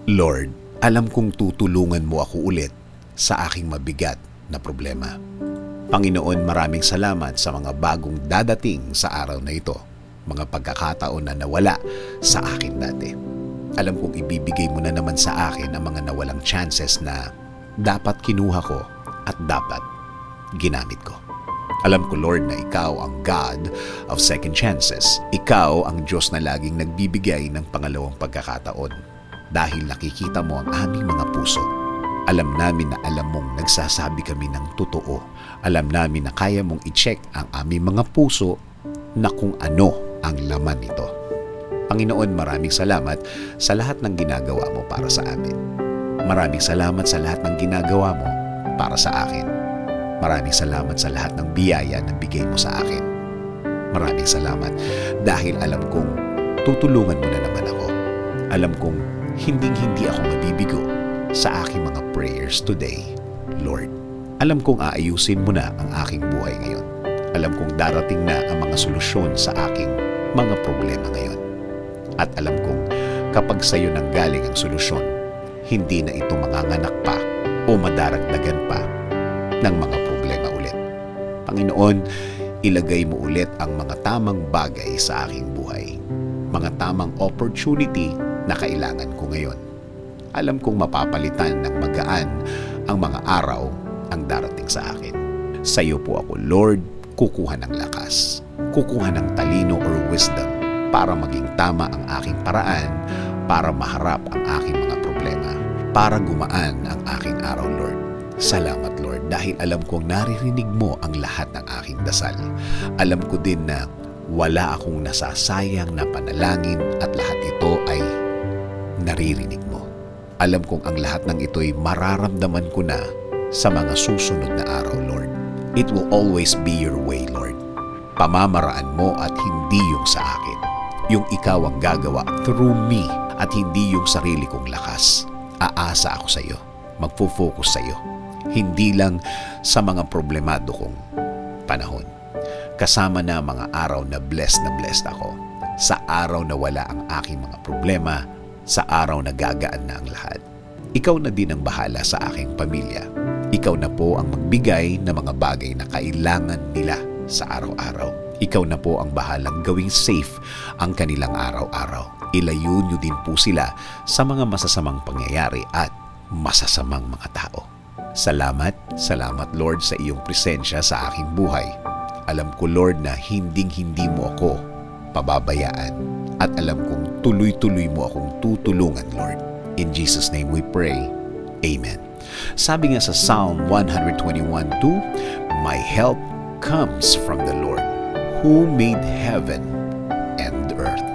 Lord, alam kong tutulungan mo ako ulit sa aking mabigat na problema. Panginoon, maraming salamat sa mga bagong dadating sa araw na ito, mga pagkakataon na nawala sa akin dati. Alam kong ibibigay mo na naman sa akin ang mga nawalang chances na dapat kinuha ko at dapat ginamit ko. Alam ko, Lord, na Ikaw ang God of second chances. Ikaw ang Diyos na laging nagbibigay ng pangalawang pagkakataon dahil nakikita mo ang aming mga puso. Alam namin na alam mong nagsasabi kami ng totoo. Alam namin na kaya mong i-check ang aming mga puso na kung ano ang laman nito. Panginoon, maraming salamat sa lahat ng ginagawa mo para sa amin. Maraming salamat sa lahat ng ginagawa mo para sa akin. Maraming salamat sa lahat ng biyaya na bigay mo sa akin. Maraming salamat dahil alam kong tutulungan mo na naman ako. Alam kong hinding-hindi ako mabibigo sa aking mga prayers today, Lord. Alam kong aayusin mo na ang aking buhay ngayon. Alam kong darating na ang mga solusyon sa aking mga problema ngayon. At alam kong kapag sa iyo nanggaling ang solusyon, hindi na ito manganganak pa o madaragdagan pa ng mga problema ulit. Panginoon, ilagay mo ulit ang mga tamang bagay sa aking buhay. Mga tamang opportunity na kailangan ko ngayon. Alam kong mapapalitan ng magaan ang mga araw ang darating sa akin. Sa iyo po ako, Lord, kukuha ng lakas, kukuha ng talino or wisdom para maging tama ang aking paraan, para maharap ang aking mga problema, para gumaan ang aking araw, Lord. Salamat, Lord, dahil alam kong naririnig mo ang lahat ng aking dasal. Alam ko din na wala akong nasasayang na panalangin at lahat ito ay naririnig mo. Alam kong ang lahat ng ito'y mararamdaman ko na sa mga susunod na araw, Lord. It will always be your way, Lord. Pamamaraan mo at hindi yung sa akin. Yung ikaw ang gagawa through me at hindi yung sarili kong lakas. Aasa ako sa iyo. Magfo-focus sa iyo. Hindi lang sa mga problemado kong panahon. Kasama na mga araw na blessed ako. Sa araw na wala ang aking mga problema, sa araw na gagaan na ang lahat. Ikaw na din ang bahala sa aking pamilya. Ikaw na po ang magbigay ng mga bagay na kailangan nila sa araw-araw. Ikaw na po ang bahalang gawing safe ang kanilang araw-araw. Ilayo niyo din po sila sa mga masasamang pangyayari at masasamang mga tao. Salamat Lord sa iyong presensya sa aking buhay. Alam ko, Lord, na hinding-hindi mo ako pababayaan at alam kong tuloy-tuloy mo akong tutulungan, Lord. In Jesus' name we pray. Amen. Sabi nga sa Psalm 121:2, my help comes from the Lord who made heaven and earth.